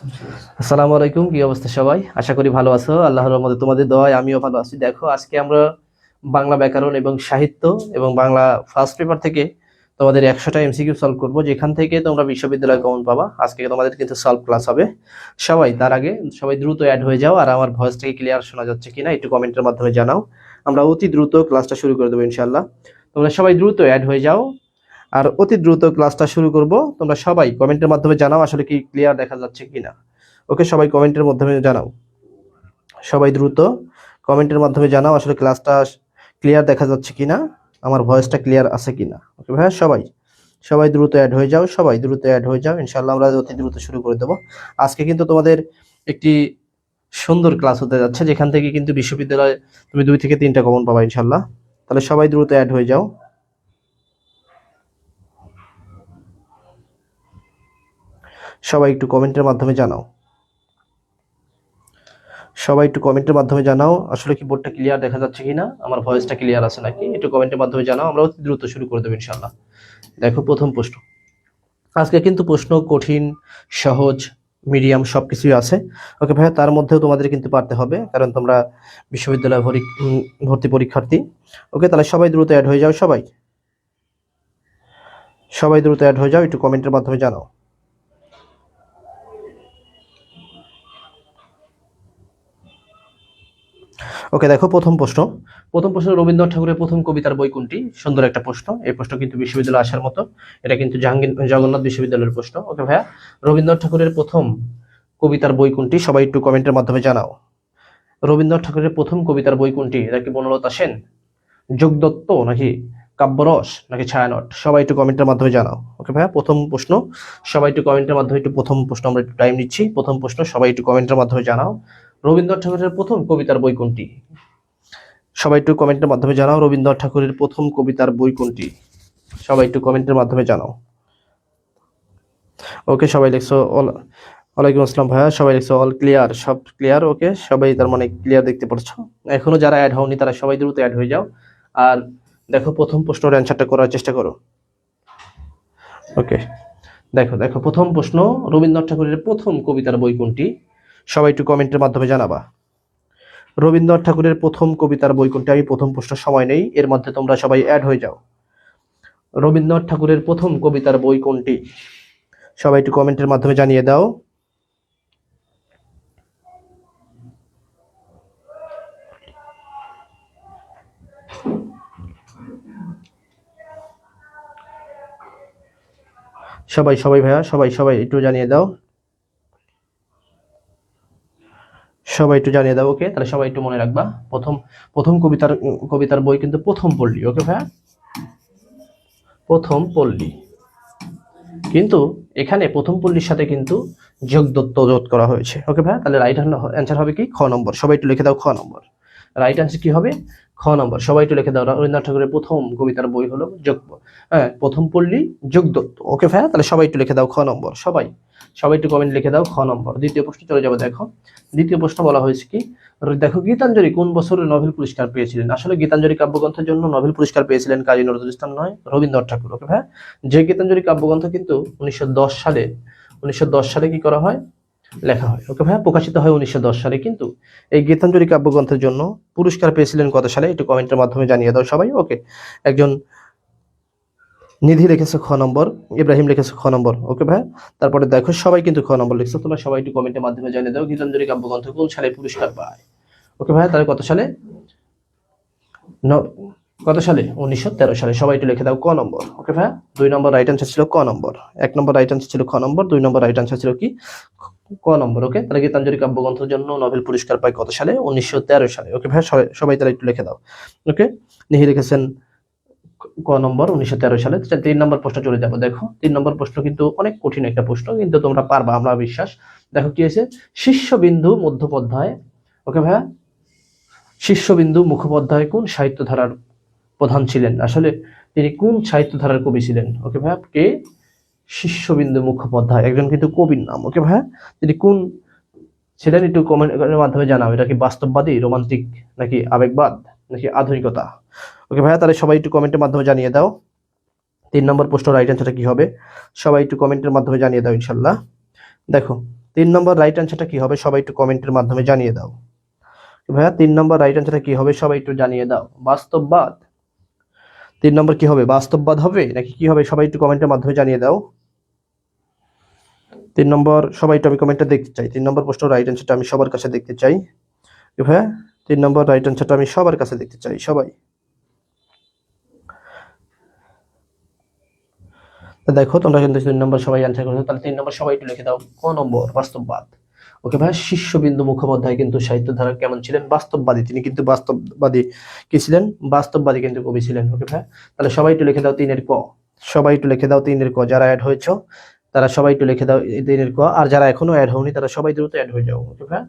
আসসালামু আলাইকুম, কি অবস্থা সবাই? আশা করি ভালো আছো। আল্লাহর রহমতে তোমাদের দোয়ায় আমিও ভালো আছি। দেখো, আজকে আমরা বাংলা ব্যাকরণ এবং সাহিত্য এবং বাংলা ফার্স্ট পেপার থেকে তোমাদের 100টা এমসিকিউ সলভ করব, যেখান থেকে তোমরা বিশ্ববিদ্যালয় কমন পাবা। আজকে তোমাদের কিন্তু সলভ ক্লাস হবে। সবাই তার আগে সবাই দ্রুত অ্যাড হয়ে যাও, আর আমার ভয়েসটাকে ক্লিয়ার শোনা যাচ্ছে কিনা একটু কমেন্টের মাধ্যমে জানাও। আমরা অতি দ্রুত ক্লাসটা শুরু করে দেবো ইনশাল্লাহ। তোমরা সবাই দ্রুত অ্যাড হয়ে যাও, আর অতি দ্রুত ক্লাসটা শুরু করব। তোমরা সবাই কমেন্টের মাধ্যমে জানাও আসলে কি ক্লিয়ার দেখা যাচ্ছে কিনা। ওকে, সবাই কমেন্টের মাধ্যমে জানাও। সবাই দ্রুত কমেন্টের মাধ্যমে জানাও আসলে ক্লাসটা ক্লিয়ার দেখা যাচ্ছে কিনা, আমার ভয়েসটা ক্লিয়ার আছে কিনা। ওকে ভাইয়া, সবাই সবাই দ্রুত অ্যাড হয়ে যাও, সবাই দ্রুত অ্যাড হয়ে যাও। ইনশাআল্লাহ আমরা অতি দ্রুত শুরু করে দেবো। আজকে কিন্তু তোমাদের একটি সুন্দর ক্লাস হতে যাচ্ছে, যেখান থেকে কিন্তু বিশ্ববিদ্যালয়ে তুমি 2 থেকে 3টা কমন পাবা ইনশাআল্লাহ। তাহলে সবাই দ্রুত অ্যাড হয়ে যাও, সবাই একটু কমেন্টের মাধ্যমে জানাও। সবাই একটু কমেন্টের মাধ্যমে জানাও আসলে কি বোর্ডটা ক্লিয়ার দেখা যাচ্ছে কিনা, আমার ভয়েসটা ক্লিয়ার আছে নাকি, একটু কমেন্টের মাধ্যমে জানাও। আমরা অতি দ্রুত শুরু করে দেবো ইনশাআল্লাহ। দেখো, প্রথম প্রশ্ন। আজকে কিন্তু প্রশ্ন কঠিন, সহজ, মিডিয়াম সবকিছুই আছে। ওকে ভাইয়া, তার মধ্যেও তোমাদের কিন্তু পারতে হবে, কারণ তোমরা বিশ্ববিদ্যালয় ভর্তি পরীক্ষার্থী। ওকে, তাহলে সবাই দ্রুত অ্যাড হয়ে যাও, সবাই সবাই দ্রুত অ্যাড হয়ে যাও, একটু কমেন্টের মাধ্যমে জানাও। ওকে, দেখো প্রথম প্রশ্ন। প্রথম প্রশ্ন, রবীন্দ্রনাথ ঠাকুরের প্রথম কবিতার বই কোনটি? সুন্দর একটা প্রশ্ন। এই প্রশ্ন কিন্তু বিশ্ববিদ্যালয়ে আসার মতো। এটা কিন্তু জগন্নাথ বিশ্ববিদ্যালয়ের প্রশ্ন। ওকে ভাইয়া, রবীন্দ্রনাথ ঠাকুরের প্রথম কবিতার বই কোনটি? সবাই একটু কমেন্টের মাধ্যমে জানাও। রবীন্দ্রনাথ ঠাকুরের প্রথম কবিতার বই কোনটি? এটা কি বনলতা সেন, যোগদত্ত, নাকি কাব্যরস, নাকি ছায়ানট? সবাই একটু কমেন্টের মাধ্যমে জানাও। ওকে ভাইয়া, প্রথম প্রশ্ন। সবাই একটু কমেন্টের মাধ্যমে একটু প্রথম প্রশ্ন আমরা একটু টাইম নিচ্ছি। প্রথম প্রশ্ন, সবাই একটু কমেন্টের মাধ্যমে জানাও। রবীন্দ্রনাথ ঠাকুরের প্রথম কবিতার বই কোনটি? সবাই একটু কমেন্টের মাধ্যমে জানাও। রবীন্দ্রনাথ ঠাকুরের প্রথম কবিতার বই কোনটি? সবাই একটু কমেন্টের মাধ্যমে জানাও। ওকে, সবাই লিখছো অল। ওয়ালাইকুম আসসালাম ভাইয়া, সবাই লিখছো অল ক্লিয়ার, সব ক্লিয়ার। ওকে, সবাই তার মানে ক্লিয়ার দেখতে পাচ্ছো। এখনো যারা অ্যাড হওনি তারা সবাই দ্রুত অ্যাড হয়ে যাও। আর দেখো, প্রথম প্রশ্নের অ্যান্সারটা করার চেষ্টা করো। ওকে, দেখো দেখো প্রথম প্রশ্ন, রবীন্দ্রনাথ ঠাকুরের প্রথম কবিতার বই কোনটি? সবাই একটু কমেন্টের মাধ্যমে জানাবা। রবীন্দ্রনাথ ঠাকুরের প্রথম কবিতার বই কোনটি? আমি প্রথম প্রশ্ন সময় নেই, এর মধ্যে তোমরা সবাই অ্যাড হয়ে যাও। রবীন্দ্রনাথ ঠাকুরের প্রথম কবিতার বই কোনটি? সবাই একটু কমেন্টের মাধ্যমে জানিয়ে দাও। সবাই সবাই ভাইয়া, সবাই সবাই একটু জানিয়ে দাও। সবাই একটু জানিয়ে দাও। ওকে, তাহলে সবাই একটু মনে রাখবা, প্রথম প্রথম কবিতার বই কিন্তু প্রথম পল্লী। ওকে ভাইয়া, প্রথম পল্লী। কিন্তু এখানে প্রথম পল্লীর সাথে কিন্তু যোগদত্ত যোগ করা হয়েছে। ওকে ভাইয়া, তাহলে রাইট অ্যান্সার হবে কি? খ নম্বর। সবাই একটু লিখে দাও, খ নম্বর। রাইট অ্যান্সার কি হবে? খ নম্বর। সবাই একটু লিখে দাও, রবীন্দ্রনাথ ঠাকুরের প্রথম কবিতার বই হলো প্রথম পল্লী, যোগদত্ত। ওকে ভাইয়া, তাহলে সবাই একটু লিখে দাও খ নম্বর। সবাই সবাই একটু কমেন্ট লিখে দাও খ নম্বর। দ্বিতীয় প্রশ্ন চলে যাবো। দেখো, দ্বিতীয় প্রশ্ন বলা হয়েছে কি, দেখো, গীতাঞ্জলি কোন বছর নোবেল পুরস্কার পেয়েছিলেন? আসলে গীতাঞ্জলি কাব্যগ্রন্থের জন্য নোবেল পুরস্কার পেয়েছিলেন কাজী নজরুল ইসলাম নয়, রবীন্দ্রনাথ ঠাকুর। ওকে ভাইয়া, যে গীতাঞ্জলি কাব্যগ্রন্থ কিন্তু 1910 সালে কি করা হয়, লেখা হয়। ওকে ভাইয়া, প্রকাশিত হয় 1910 সালে। কিন্তু এই গীতাঞ্জলি কাব্যগ্রন্থের জন্য পুরস্কার পেয়েছিলেন কত সালে? একটু কমেন্টের মাধ্যমে জানিয়ে দাও সবাই। ওকে, একজন নিধি লিখেছে খ নম্বর, ইব্রাহিম লিখেছে খ নম্বর। ওকে ভাইয়া, তারপরে দেখো সবাই কিন্তু খ নম্বর লিখছো। তোমরা সবাই একটু কমেন্টের মাধ্যমে জানিয়ে দাও গীতাঞ্জলি কাব্যগ্রন্থ কোন সালে পুরস্কার পায়। ওকে ভাইয়া, তাহলে কত সালে? কত সালে? 1913 সালে। সবাই একটু লিখে দাও ক নম্বর। ওকে ভাইয়া, 2 নম্বর রাইট অ্যান্সার ছিল ক নম্বর। 1 নম্বর রাইট অ্যান্সার ছিল খ নম্বর, 2 নম্বর রাইট অ্যান্সার ছিল কি, ক নম্বর। ওকে, তাহলে গীতাঞ্জলি কাব্যগ্রন্থের জন্য নোবেল পুরস্কার পায় কত সালে? 1913 সালে। ওকে ভাইয়া, সবাই তাহলে একটু লিখে দাও। ওকে, নিহি লিখেছেন ক নম্বর, 1913 সালে। 3 নম্বর প্রশ্ন চলে যাবো। দেখো, 3 নম্বর প্রশ্ন কিন্তু অনেক কঠিন একটা প্রশ্ন, কিন্তু তোমরা পারবা, আমরা বিশ্বাস। দেখো কি আছে, শিষ্যবিন্দু মুখোপাধ্যায়। ওকে ভাইয়া, শিষ্যবিন্দু মুখোপাধ্যায় কোন সাহিত্য ধারার প্রধান ছিলেন? আসলে তিনি কোন সাহিত্য ধারার কবি ছিলেন? ওকে ভাইয়া, কে? শিষ্যবিন্দু মুখোপাধ্যায় একজন কিন্তু কবির নাম। ওকে ভাইয়া, তিনি কোন ছিলেন একটু কমেন্টের মাধ্যমে জানাও। এটা কি বাস্তববাদী, রোমান্টিক, নাকি আবেগবাদ, নাকি আধুনিকতা? ওকে ভাইয়া, তাহলে সবাই একটু কমেন্টের মাধ্যমে জানিয়ে দাও 3 নম্বর প্রশ্ন রাইট অ্যান্সারটা কি হবে। সবাই একটু কমেন্টের মাধ্যমে জানিয়ে দাও ইনশাল্লাহ। দেখো, 3 নম্বর রাইট অ্যান্সারটা কি হবে সবাই একটু কমেন্টের মাধ্যমে জানিয়ে দাও। ভাইয়া 3 নম্বর রাইট অ্যান্সারটা কি হবে সবাই একটু জানিয়ে দাও। বাস্তববাদ। 3 নম্বর কি হবে, বাস্তববাদ হবে নাকি কি হবে সবাই একটু কমেন্টের মাধ্যমে জানিয়ে দাও। 3 নম্বর সবাই একটু আমি কমেন্টটা দেখতে চাই। 3 নম্বর প্রশ্ন রাইট অ্যান্সারটা আমি সবার কাছে দেখতে চাই। ভাইয়া 3 নম্বর রাইট অ্যান্সারটা আমি সবার কাছে দেখতে চাই সবাই। দেখো তোমরা কিন্তু 3 নম্বর সবাই অ্যান্সার করেছো, তাহলে 3 নম্বর সবাই একটু লিখে দাও ক নম্বর বাস্তববাদ। ওকে ভাই, শীর্ষবিন্দু মুখোপাধ্যায় কিন্তু সাহিত্য ধারা কেমন ছিলেন, বাস্তববাদী। তিনি কিন্তু বাস্তববাদী কি ছিলেন, বাস্তববাদী কিন্তু কবি ছিলেন। ওকে ভাই, তাহলে সবাই একটু লিখে দাও 3 এর ক। সবাই একটু লিখে দাও 3 এর ক, যারা অ্যাড হয়েছো তারা সবাই একটু লিখে দাও 3 এর ক, আর যারা এখনো অ্যাড হওনি তারা সবাই দ্রুত অ্যাড হয়ে যাও। ওকে ভাই,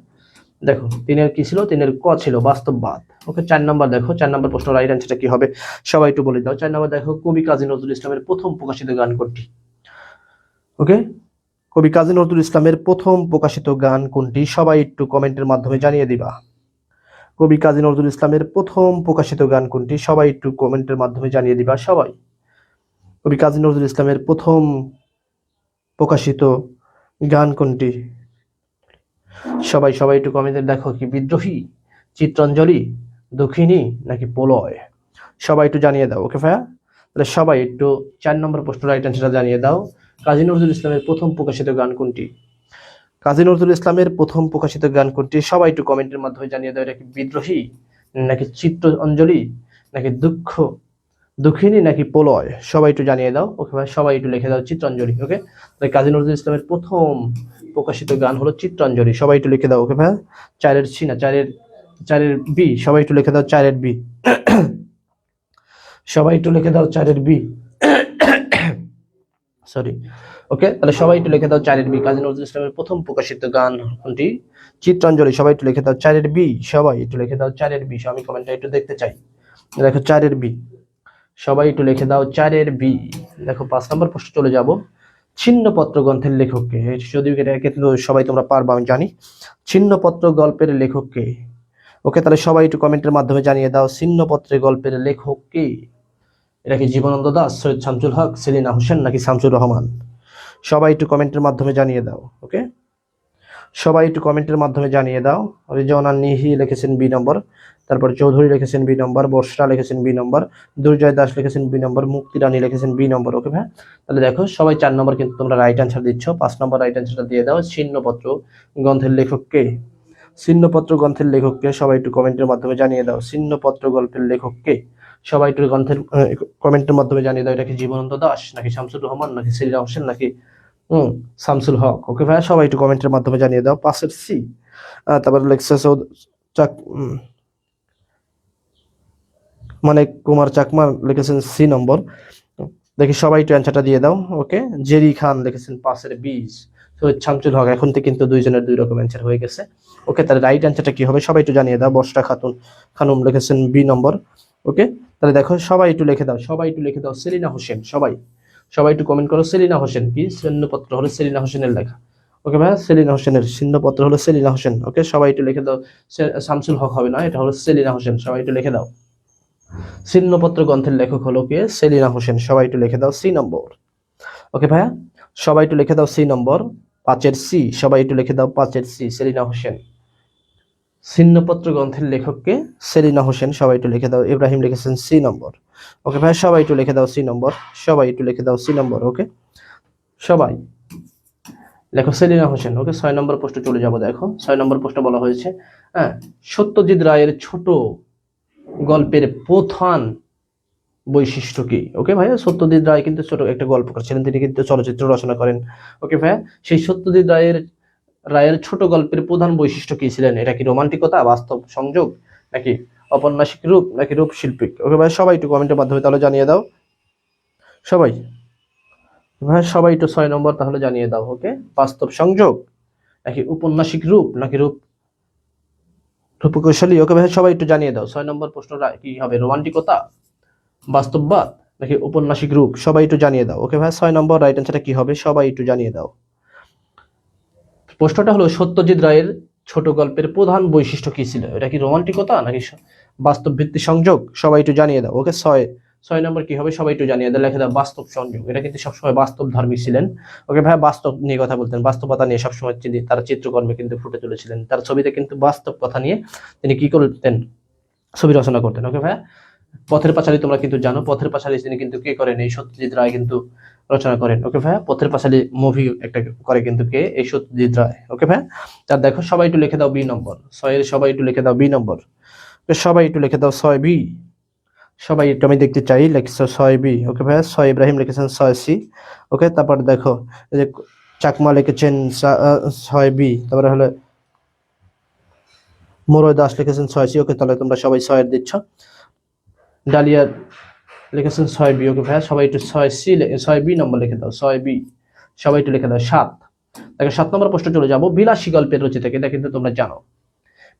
দেখো 3 এর কি ছিল, 3 এর ক ছিল বাস্তববাদ। ওকে 4 নম্বর দেখো, 4 নম্বর প্রশ্ন রাইট অ্যান্সারটা কি হবে সবাই একটু বলে দাও। 4 নম্বর দেখো, কবি কাজী নজরুল ইসলামের প্রথম প্রকাশিত গান কোনটি। ওকে, কবি কাজী নজরুল ইসলামের প্রথম প্রকাশিত গান কোনটি সবাই একটু কমেন্টের মাধ্যমে জানিয়ে দিবা। কবি কাজী নজরুল ইসলামের প্রথম প্রকাশিত গান কোনটি সবাই একটু কমেন্টের মাধ্যমে জানিয়ে দিবা সবাই। কবি কাজী নজরুল ইসলামের প্রথম প্রকাশিত গান কোনটি সবাই সবাই একটু কমেন্টে দেখো, কি বিদ্রোহী, চিত্রাঞ্জলি, দক্ষিণী নাকি প্রলয়, সবাই একটু জানিয়ে দাও। ওকে ভাইয়া, তাহলে সবাই একটু 4 নম্বর প্রশ্ন রাইট অ্যান্সারটা জানিয়ে দাও। কাজী নজরুল ইসলামের প্রথম প্রকাশিত গান কোনটি, কাজী নজরুল ইসলামের প্রথম প্রকাশিত গান কোনটি সবাই একটু কমেন্টের মাধ্যমে জানিয়ে দাও। এটা কি বিদ্রোহী নাকি চিত্রাঞ্জলি নাকি দক্ষিণী নাকি প্রলয়, সবাই একটু জানিয়ে দাও। ওকে ভাই, সবাই একটু লিখে দাও চিত্রাঞ্জলি। ওকে, তাই কাজী নজরুল ইসলামের প্রথম প্রকাশিত গান হলো চিত্রাঞ্জলি, সবাই একটু লিখে দাও। ওকে ভাই, 4 এর সি না 4 এর বি, সবাই একটু লিখে দাও 4 এর বি। সবাই একটু লিখে দাও 4 এর বি, সরি। ওকে, তাহলে সবাই একটু লিখে দাও 4 এর বি, কাজী নজরুল ইসলামের প্রথম প্রকাশিত গান কোনটি, চিত্রাঞ্জলি। সবাই একটু লিখে দাও 4 এর বি, সবাই একটু লিখে দাও 4 এর বি, আমি কমেন্টটা একটু দেখতে চাই। দেখো 4 এর বি, সবাই একটু লিখে দাও 4 এর বি। দেখো 5 নম্বর প্রশ্ন চলে যাব। ছিন্নপত্র গ্রন্থের লেখককে, যদিও এটা কিন্তু সবাই তোমরা পারবা আমি জানি। ছিন্নপত্র গল্পের লেখককে। ওকে, তাহলে সবাই একটু কমেন্টের মাধ্যমে জানিয়ে দাও ছিন্নপত্রের গল্পের লেখককে। এটা কি জীবনানন্দ দাশ, সৈয়দ শামসুল হক, সেলিনা হোসেন নাকি শামসুর রহমান, সবাই একটু কমেন্টের মাধ্যমে জানিয়ে দাও। ওকে, সবাই একটু কমেন্টের মাধ্যমে জানিয়ে দাও। রিজওয়ানা নিহি লিখেছেন বি নম্বর, তারপর চৌধুরী লিখেছেন বি নম্বর, বর্ষা লিখেছেন বি নম্বর, দুর্জয় দাস লিখেছেন বি নম্বর, মুক্তি রানী লিখেছেন বি নম্বর। ওকে ভাই, তাহলে দেখো সবাই 4 নম্বর কিন্তু তোমরা রাইট অ্যান্সার দিচ্ছ। 5 নম্বর রাইট অ্যান্সারটা দিয়ে দাও, ছিন্নপত্র গ্রন্থের লেখককে। ছিন্নপত্র গ্রন্থের লেখককে সবাই একটু কমেন্টের মাধ্যমে জানিয়ে দাও। ছিন্নপত্র গল্পের লেখককে সবাই একটু গ্রন্থের কমেন্টের মাধ্যমে জানিয়ে দাও। এটা কি জীবনানন্দ দাশ নাকি শামসুর রহমান নাকি সেলিনা হোসেন নাকি শামসুল হক। ওকে ভাই, সবাই একটু কমেন্টের মাধ্যমে জানিয়ে দাও। 5 এর সি, তারপর লেখছে মানে কুমার চাকমা লিখেছেন সি নম্বর। দেখি সবাই একটু অ্যান্সারটা দিয়ে দাও। ওকে, জেরি খান লিখেছেন 5 এর 20, সৈয়দ শামসুল হক। এখন তো কিন্তু দুইজনের 2 রকম অ্যান্সার হয়ে গেছে। ওকে, তাহলে রাইট অ্যান্সারটা কি হবে সবাই একটু জানিয়ে দাও। বর্ষা খানুম লিখেছেন বি নম্বর। ওকে, তাহলে দেখো সবাই একটু লিখে দাও, সবাই একটু লিখে দাও সেলিনা হোসেন। সবাই একটু কমেন্ট করো সেলিনা হোসেন। কি ছিন্নপত্র হলো সেলিনা হোসেনের লেখা। ওকে ভাই, সেলিনা হোসেনের ছিন্নপত্র হলো সেলিনা হোসেন। ওকে, সবাই একটু লিখে দাও। শামসুল হক হবে না, এটা হলো সেলিনা হোসেন, সবাই একটু লিখে দাও। ছিন্নপত্র গ্রন্থের লেখক হলো কে, সেলিনা হোসেন, সবাই একটু লিখে দাও সি নম্বর। ওকে ভাইয়া, সবাই একটু লিখে দাও সি নম্বর। 5 এর সি, সবাই একটু লিখে দাও 5 এর সি, সেলিনা হোসেন। ছিন্নপত্র গ্রন্থের লেখককে সেলিনা হোসেন, সবাই একটু লিখে দাও। ইব্রাহিম লিখেছেন সি নম্বর। ওকে ভাই, সবাই একটু লিখে দাও সি নম্বর, সবাই একটু লিখে দাও সি নম্বর। ওকে, সবাই লেখো সেলিনা হোসেন। ওকে, 6 নম্বর প্রশ্ন চলে যাব। দেখো 6 নম্বর প্রশ্ন বলা হয়েছে, সত্যজিৎ রায়ের ছোট গল্পের প্রধান বৈশিষ্ট্য কি। ওকে ভাইয়া, সত্যজিৎ রায় কিন্তু ছোট একটা গল্পকার ছিলেন, তিনি কিন্তু চলচ্চিত্র রচনা করেন। ওকে ভাইয়া, সেই সত্যজিৎ রায়ের ছোট গল্পের প্রধান বৈশিষ্ট্য কি ছিলেন। এটা কি রোমান্টিকতা, বাস্তব সংযোগ নাকি ঔপন্যাসিক রূপ নাকি রূপশিল্পিক। ওকে ভাই, সবাই একটু কমেন্টের মাধ্যমে তাহলে জানিয়ে দাও। সবাই ভাই, সবাই একটু 6 নম্বর তাহলে জানিয়ে দাও। ওকে, বাস্তব সংযোগ নাকি উপন্যাসিক রূপ নাকি রূপকৌশলী। ওকে ভাই, সবাই একটু জানিয়ে দাও। 6 নম্বর প্রশ্নটা কি হবে, রোমান্টিকতা, বাস্তববাদ নাকি উপন্যাসিক রূপ, সবাই একটু জানিয়ে দাও। ওকে ভাই, 6 নম্বর রাইট অ্যান্সারটা কি হবে সবাই একটু জানিয়ে দাও। প্রশ্নটা হলো সত্যজিৎ রায়ের ছোট গল্পের প্রধান বৈশিষ্ট্য কি ছিল। এটা কি রোমান্টিকতা নাকি বাস্তব ভিত্তিক সংযোগ, সবাই একটু জানিয়ে দাও। ওকে, 6 নম্বর কি হবে সবাই একটু জানিয়ে দেয়, লেখে দাও বাস্তব সংযোগ। এটা কিন্তু সবসময় বাস্তব ধর্মী ছিলেন। ওকে ভাই, বাস্তব নিয়ে কথা বলতেন, বাস্তবতা নিয়ে সবসময় তার চিত্রকর্মে কিন্তু ফুটে তুলেছিলেন। তার ছবিতে কিন্তু বাস্তব কথা নিয়ে তিনি কি করতেন, ছবি রচনা করতেন। ওকে ভাই, পথের পাঁচালী তোমরা কিন্তু জানো, পথের পাঁচালী তিনি কিন্তু কে করেন, এই সত্যজিৎ রায় কিন্তু রচনা করেন। ওকে ভাই, পথের পাঁচালী মুভি একটা করে কিন্তু কে, এই সত্যজিৎ রায়। ওকে ভাই, তার দেখো সবাই একটু লিখে দাও বি নম্বর 6 এর, সবাই একটু লিখে দাও বি নম্বর, সবাই একটু লিখে দাও 6 বি, সবাই একটু আমি দেখতে চাই লিখছো 6 বি। ওকে ভাই, 6 ইব্রাহিম লিখেছেন 6 সি। ওকে, তারপর দেখো এই যে চাকমা লিখেছেন 6 বি, তারপরে হলো মোরয় দাস লিখেছেন 6 সি। ওকে, তাহলে তোমরা সবাই 6 এর দিচ্ছ। ডালিয়া লিখেছেন 6 বি। ওকে ভাইয়া, সবাই একটু 6 সি 6 বি নম্বর লিখে দাও, 6 বি, সবাই একটু লিখে দাও 7। দেখো 7 নম্বর প্রশ্ন চলে যাবো, বিলাসী গল্পের রচিতাকে, এটা কিন্তু তোমরা জানো,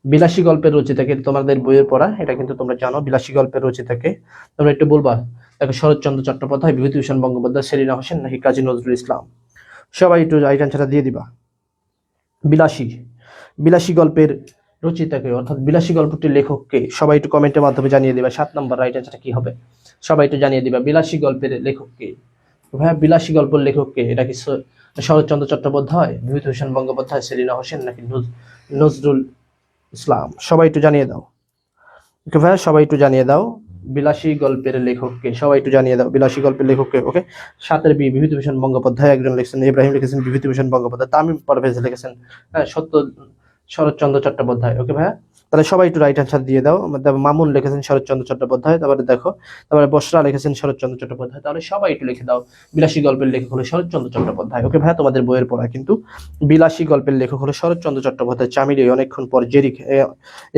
বিলাসী গল্পের রচিতাকে তোমাদের বইয়ের পড়া, এটা কিন্তু তোমরা জানো বিলাসী গল্পের রচিতাকে। তোমরা একটু বলবা, দেখো শরৎচন্দ্র চট্টোপাধ্যায়, বিভূতিভূষণ বন্দ্যোপাধ্যায়, সেলিনা হোসেন নাকি কাজী নজরুল ইসলাম। সবাই একটু রাইট অ্যান্সারটা দিয়ে দিবা। বিলাসী, বিলাসী গল্পের রচিতাকে অর্থাৎ বিলাসী গল্পটির লেখককে সবাই একটু কমেন্টের মাধ্যমে জানিয়ে দিবা। 7 নম্বর রাইট অ্যান্সারটা কি হবে সবাই একটু জানিয়ে দিবা, বিলাসী গল্পের লেখককে। ভাইয়া, বিলাসী গল্পের লেখককে, এটা কি শরৎচন্দ্র চট্টোপাধ্যায়, বিভূতিভূষণ বন্দ্যোপাধ্যায়, সেলিনা হোসেন নাকি নজরুল ইসলাম। সবাই একটু জানিয়ে দাও। ওকে ভাইয়া, সবাই একটু জানিয়ে দাও বিলাসী গল্পের লেখককে, সবাই একটু জানিয়ে দাও বিলাসী গল্পের লেখককে। ওকে, 7 বি, বিভূতিভূষণ বন্দ্যোপাধ্যায় একজন লিখেছেন, ইব্রাহিম লিখেছেন বিভূতিভূষণ বন্দ্যোপাধ্যায়, তামিম পারভেজ লিখেছেন শরৎচন্দ্র চট্টোপাধ্যায়। ওকে ভাইয়া, তাহলে সবাই একটু রাইট অ্যান্সার দিয়ে দাও। মামুন লিখেছেন শরৎচন্দ্র চট্টোপাধ্যায়, তারপরে দেখো, তারপরে বসরা লিখেছেন শরৎচন্দ্র চট্টোপাধ্যায়। তাহলে সবাই একটু লিখে দাও বিলাসী গল্পের লেখক হলো শরৎচন্দ্র চট্টোপাধ্যায়। ওকে ভাইয়া, তোমাদের বইয়ের পড়া কিন্তু বিলাসী গল্পের লেখক হলো শরৎচন্দ্র চট্টোপাধ্যায়। চামিলি অনেকক্ষণ পর জেরিক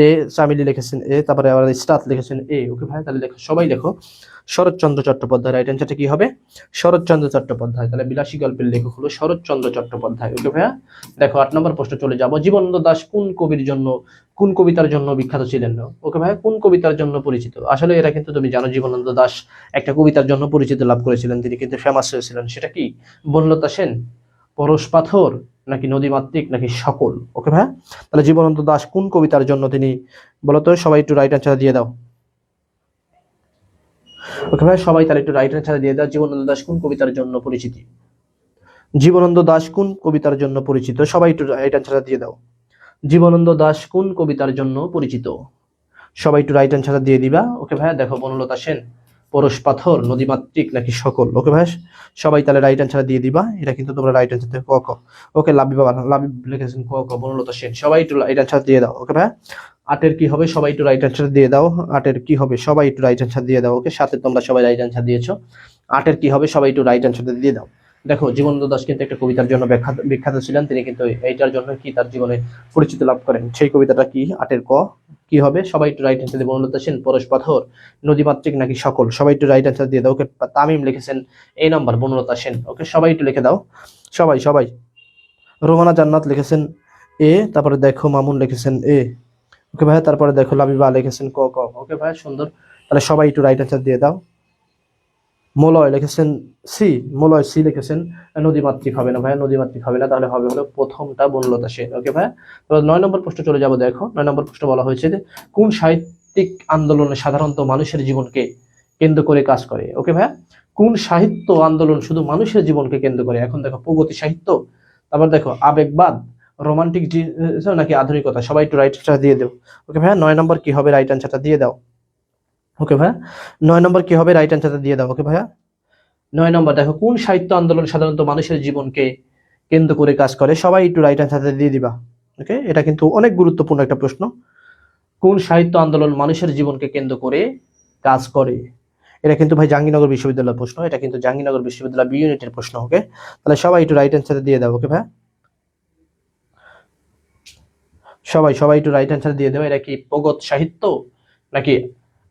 এ চামিলি লিখেছেন এ, তারপরে আবার ইস্তাত লিখেছেন এ। ওকে ভাইয়া, তাহলে লেখো, সবাই লেখো শরৎচন্দ্র চট্টোপাধ্যায়। রাইট অ্যান্সারটা কি হবে শরৎচন্দ্র চট্টোপাধ্যায়। তাহলে বিলাসী গল্পের লেখক হলো শরৎচন্দ্র চট্টোপাধ্যায়। ওকে ভাইয়া, দেখো 8 নম্বর প্রশ্ন চলে যাব, জীবনানন্দ দাশ কোন কবির জন্য, কোন কবিতার জন্য বিখ্যাত ছিলেন না। ওকে ভাইয়া, কোন কবিতার জন্য পরিচিত। আসলে এটা কিন্তু তুমি জানো, জীবনানন্দ দাশ একটা কবিতার জন্য পরিচিতি লাভ করেছিলেন, তিনি কিন্তু ফেমাস হয়েছিলেন। সেটা কি, বনলতা সেন, পরশ পাথর নাকি নদীমাতৃক নাকি সকল। ওকে ভাইয়া, তাহলে জীবনানন্দ দাশ কোন কবিতার জন্য তিনি, বলতো সবাই একটু রাইট অ্যান্সার দিয়ে দাও। ওকে ভাই, সবাই তাহলে একটু রাইট অ্যান্সার দিয়ে দাও, জীবনানন্দ দাশ কোন কবিতার জন্য পরিচিতি, জীবনানন্দ দাশ কোন কবিতার জন্য পরিচিত, সবাই একটু রাইট অ্যান্সার দিয়ে দাও। জীবনানন্দ দাশ কোন কবিতার জন্য পরিচিত, সবাই একটু রাইট অ্যান্সার দিয়ে দিবা। ওকে ভাইয়া, দেখো বনলতা সেন, পরশ পাথর, নদীমাতৃক নাকি সকল। ওকে ভাইয়া, সবাই তাহলে রাইট অ্যান্সার দিয়ে দিবা। এটা কিন্তু তোমরা রাইট অ্যান্সার ক ক। ওকে, লাবিব বাবা, লাবিব লিখেছেন ক ক, বনলতা সেন। সবাই একটু রাইট অ্যান্সার দিয়ে দাও। ওকে ভাইয়া, 8 কি হবে সবাই একটু রাইট অ্যান্সার দিয়ে দাও। 8 কি হবে সবাই একটু রাইট অ্যান্সার দিয়ে দাও। ওকে, 7 তোমরা সবাই রাইট অ্যান্সার দিয়েছো। 8 কি হবে সবাই একটু রাইট অ্যান্সার দিয়ে দাও। দেখো, জীবনানন্দ দাশ কিন্তু একটা কবিতার জন্য বিখ্যাত ছিলেন, তিনি কিন্তু এইটার জন্য কি তার জীবনে পরিচিতি লাভ করেন। সেই কবিতাটা কি, 8 ক কি হবে সবাই একটু রাইট অ্যান্সার দিয়ে। বনলতা সেন, পরশ পাথর, নদীমাতৃক নাকি সকল। সবাই একটু রাইট অ্যান্সার দিয়ে দাও। ওকে, তামিম লিখেছেন এই নাম্বার, বনলতা সেন। ওকে, সবাই একটু লিখে দাও, সবাই সবাই। রোমানা জান্নাত লিখেছেন এ, তারপরে দেখো মামুন লিখেছেন এ। ওকে ভাই, তারপরে দেখো লাবিবা লিখেছেন ক ক। ওকে ভাই, সুন্দর, তাহলে সবাই একটু রাইট অ্যান্সার দিয়ে দাও। মলয় লিখেছেন সি, মলয় সি লিখেছেন, নদীমাতৃক হবে না ভাইয়া, নদীমাতৃক হবে না, তাহলে হবে হলো প্রথমটা বনলতা সেন। ওকে ভাইয়া, তো 9 নম্বর প্রশ্ন চলে যাব। দেখো 9 নম্বর প্রশ্ন বলা হয়েছে যে কোন সাহিত্যিক আন্দোলনে সাধারণত মানুষের জীবনকে কেন্দ্র করে কাজ করে। ওকে ভাইয়া, কোন সাহিত্য আন্দোলন শুধু মানুষের জীবনকে কেন্দ্র করে। এখন দেখো, প্রগতি সাহিত্য, তারপর দেখো আবেগবাদ, রোমান্টিক নাকি আধুনিকতা। সবাই একটু রাইট অ্যান্সার দিয়ে দাও। ওকে ভাইয়া, 9 নম্বর কি হবে রাইট অ্যান্সারটা দিয়ে দাও। ওকে ভাইয়া, 9 নম্বর কি হবে রাইট অ্যান্সারটা দিয়ে দাও। ওকে ভাইয়া, 9 নম্বর দেখো, কোন সাহিত্য আন্দোলন সাধারণত মানুষের জীবনকে কেন্দ্র করে কাজ করে। সবাই একটু রাইট অ্যান্সারটা দিয়ে দিবা। ওকে, এটা কিন্তু অনেক গুরুত্বপূর্ণ একটা প্রশ্ন। কোন সাহিত্য আন্দোলন মানুষের জীবনকে কেন্দ্র করে কাজ করে। এটা কিন্তু ভাই জাহাঙ্গীরনগর বিশ্ববিদ্যালয়ের প্রশ্ন, এটা কিন্তু জাহাঙ্গীরনগর বিশ্ববিদ্যালয় বি ইউনিটের প্রশ্ন। ওকে, তাহলে সবাই একটু রাইট অ্যান্সার দিয়ে দাও। ওকে ভাই, সবাই সবাই একটু রাইট অ্যান্সার দিয়ে দাও। এটা কি প্রগত সাহিত্য নাকি